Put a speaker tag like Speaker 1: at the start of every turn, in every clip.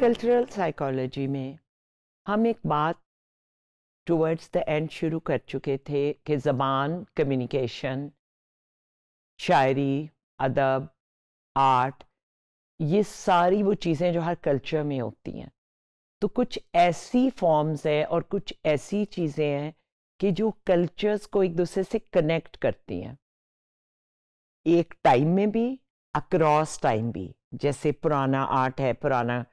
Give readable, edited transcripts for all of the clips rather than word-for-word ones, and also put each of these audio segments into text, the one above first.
Speaker 1: Cultural psychology में हम एक बात टुवर्ड्स द एंड शुरू कर चुके थे कि ज़बान, कम्युनिकेशन, शायरी, अदब, आर्ट, ये सारी वो चीज़ें जो हर कल्चर में होती हैं। तो कुछ ऐसी फॉर्म्स हैं और कुछ ऐसी चीज़ें हैं कि जो कल्चर्स को एक दूसरे से कनेक्ट करती हैं, एक टाइम में भी, अक्रॉस टाइम भी। जैसे पुराना आर्ट है, पुराना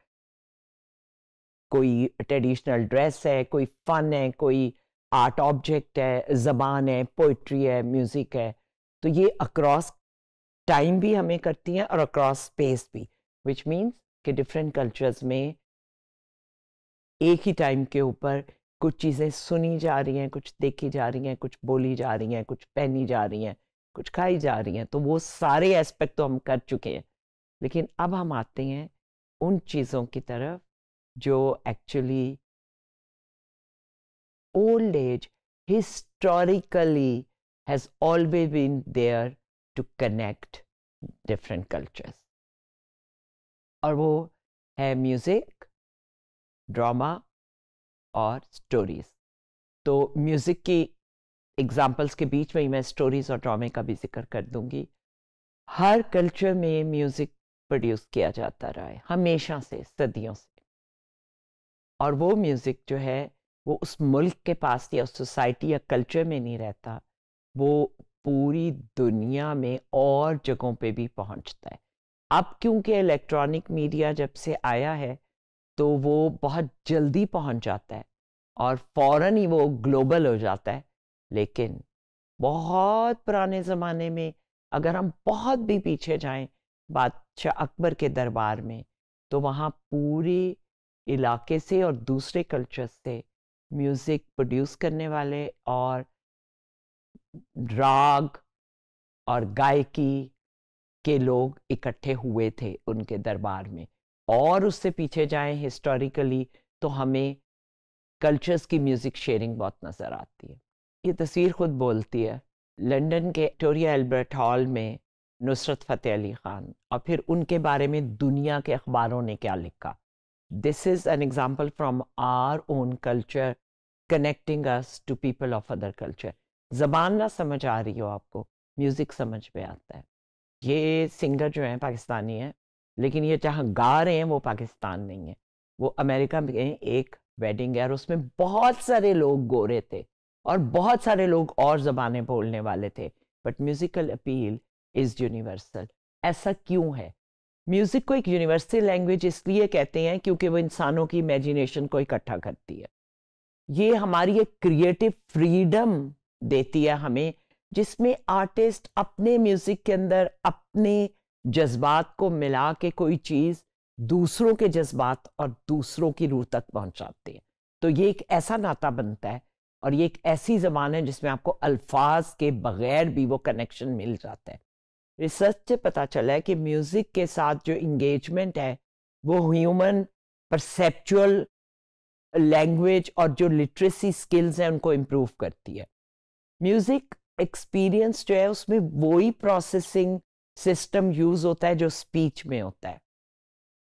Speaker 1: कोई ट्रेडिशनल ड्रेस है, कोई फन है, कोई आर्ट ऑब्जेक्ट है, ज़बान है, पोइट्री है, म्यूज़िक है। तो ये अक्रॉस टाइम भी हमें करती हैं और अक्रॉस स्पेस भी, विच मीन्स कि डिफरेंट कल्चर्स में एक ही टाइम के ऊपर कुछ चीज़ें सुनी जा रही हैं, कुछ देखी जा रही हैं, कुछ बोली जा रही हैं, कुछ पहनी जा रही हैं, कुछ खाई जा रही हैं। तो वो सारे एस्पेक्ट तो हम कर चुके हैं, लेकिन अब हम आते हैं उन चीज़ों की तरफ जो actually old age historically has always been there to connect different cultures, और वो है म्यूज़िक, ड्रामा और स्टोरीज। तो म्यूज़िक की एग्जाम्पल्स के बीच में ही मैं स्टोरीज और ड्रामे का भी जिक्र कर दूंगी। हर कल्चर में म्यूज़िक प्रोड्यूस किया जाता रहा है हमेशा से, सदियों से, और वो म्यूज़िक जो है वो उस मुल्क के पास या उस सोसाइटी या कल्चर में नहीं रहता, वो पूरी दुनिया में और जगहों पे भी पहुंचता है। अब क्योंकि इलेक्ट्रॉनिक मीडिया जब से आया है तो वो बहुत जल्दी पहुंच जाता है और फौरन ही वो ग्लोबल हो जाता है। लेकिन बहुत पुराने ज़माने में अगर हम बहुत भी पीछे जाएं, बादशाह अकबर के दरबार में, तो वहाँ पूरे इलाके से और दूसरे कल्चर से म्यूज़िक प्रोड्यूस करने वाले और राग और गायकी के लोग इकट्ठे हुए थे उनके दरबार में। और उससे पीछे जाएं हिस्टोरिकली तो हमें कल्चर्स की म्यूज़िक शेयरिंग बहुत नज़र आती है। ये तस्वीर खुद बोलती है। लंदन के विक्टोरिया एल्बर्ट हॉल में नुसरत फ़तेह अली ख़ान, और फिर उनके बारे में दुनिया के अखबारों ने क्या लिखा। This is an example from our own culture connecting us to people of other culture. ज़बान ना समझ आ रही हो आपको, म्यूज़िक समझ में आता है। ये सिंगर जो हैं पाकिस्तानी हैं, लेकिन ये जहाँ गा रहे हैं वो पाकिस्तान नहीं है, वो अमेरिका में एक वेडिंग है और उसमें बहुत सारे लोग गोरे थे और बहुत सारे लोग और ज़बानें बोलने वाले थे, but musical appeal is universal. ऐसा क्यों है? म्यूज़िक को एक यूनिवर्सल लैंग्वेज इसलिए कहते हैं क्योंकि वो इंसानों की इमेजिनेशन को इकट्ठा करती है। ये हमारी एक क्रिएटिव फ्रीडम देती है हमें, जिसमें आर्टिस्ट अपने म्यूज़िक के अंदर अपने जज्बात को मिला के कोई चीज़ दूसरों के जज्बात और दूसरों की रूह तक पहुंचाते हैं। तो ये एक ऐसा नाता बनता है और ये एक ऐसी ज़बान है जिसमें आपको अल्फाज के बगैर भी वो कनेक्शन मिल जाता है। रिसर्च से पता चला है कि म्यूज़िक के साथ जो इंगेजमेंट है वो ह्यूमन परसेप्चुअल लैंग्वेज और जो लिटरेसी स्किल्स हैं उनको इम्प्रूव करती है। म्यूज़िक एक्सपीरियंस जो है उसमें वही प्रोसेसिंग सिस्टम यूज़ होता है जो स्पीच में होता है।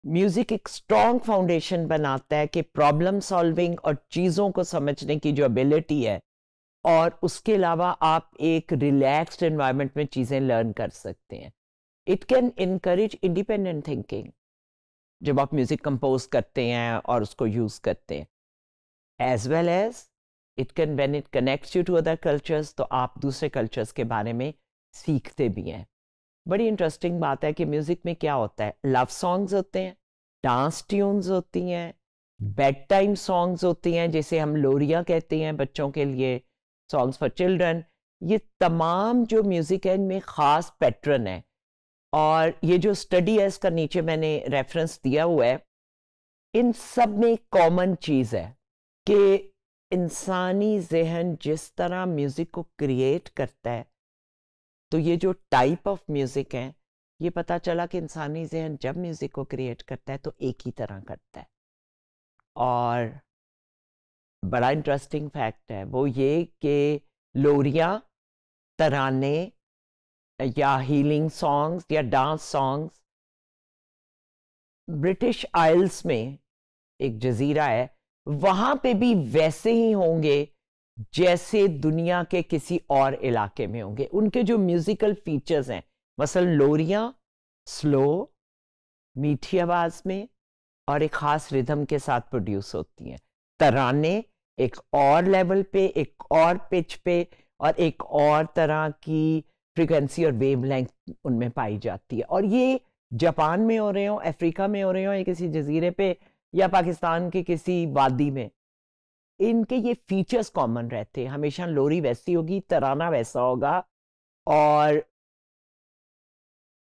Speaker 1: म्यूज़िक एक स्ट्रॉन्ग फाउंडेशन बनाता है कि प्रॉब्लम सॉल्विंग और चीज़ों को समझने की जो एबिलिटी है, और उसके अलावा आप एक रिलैक्स्ड एनवायरनमेंट में चीज़ें लर्न कर सकते हैं। It can encourage independent thinking जब आप म्यूज़िक कंपोज करते हैं और उसको यूज़ करते हैं, as well as it can when it connects you to other cultures, तो आप दूसरे कल्चर्स के बारे में सीखते भी हैं। बड़ी इंटरेस्टिंग बात है कि म्यूज़िक में क्या होता है, लव सॉन्ग्स होते हैं, डांस ट्यून्स होती हैं, बेड टाइम सॉन्ग्स होती हैं जिसे हम लोरियाँ कहते हैं बच्चों के लिए, सॉन्ग्स फॉर चिल्ड्रन। ये तमाम जो म्यूज़िक है इनमें ख़ास पैटर्न है, और ये जो स्टडी है इसका नीचे मैंने रेफरेंस दिया हुआ है। इन सब में एक कॉमन चीज़ है कि इंसानी जहन जिस तरह म्यूज़िक को क्रिएट करता है, तो ये जो टाइप ऑफ म्यूज़िक है, ये पता चला कि इंसानी जहन जब म्यूज़िक को क्रिएट करता है तो एक ही तरह करता है। और बड़ा इंटरेस्टिंग फैक्ट है वो ये कि लोरियाँ, तराने या हीलिंग सॉन्ग्स या डांस सॉन्ग्स ब्रिटिश आइल्स में एक जजीरा है, वहां पे भी वैसे ही होंगे जैसे दुनिया के किसी और इलाके में होंगे। उनके जो म्यूजिकल फीचर्स हैं, मसलन लोरियां स्लो, मीठी आवाज में और एक खास रिदम के साथ प्रोड्यूस होती हैं। तराने एक और लेवल पे, एक और पिच पे और एक और तरह की फ्रीक्वेंसी और वेव लेंथ उनमें पाई जाती है। और ये जापान में हो रहे हो, अफ्रीका में हो रहे हो, या किसी जजीरे पे, या पाकिस्तान के किसी वादी में, इनके ये फीचर्स कॉमन रहते हैं। हमेशा लोरी वैसी होगी, तराना वैसा होगा, और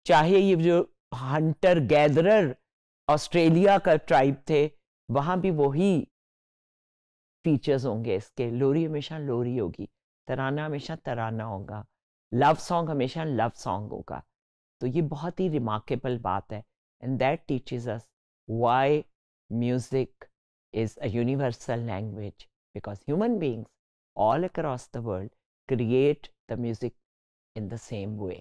Speaker 1: चाहे ये जो हंटर गैदरर ऑस्ट्रेलिया का ट्राइब थे, वहां भी वही फीचर्स होंगे इसके। लोरी हमेशा लोरी होगी, तराना हमेशा तराना होगा, लव सॉन्ग हमेशा लव सॉन्ग होगा। तो ये बहुत ही रिमार्केबल बात है, and that teaches us why music is a universal language, because human beings all across the world create the music in the same way.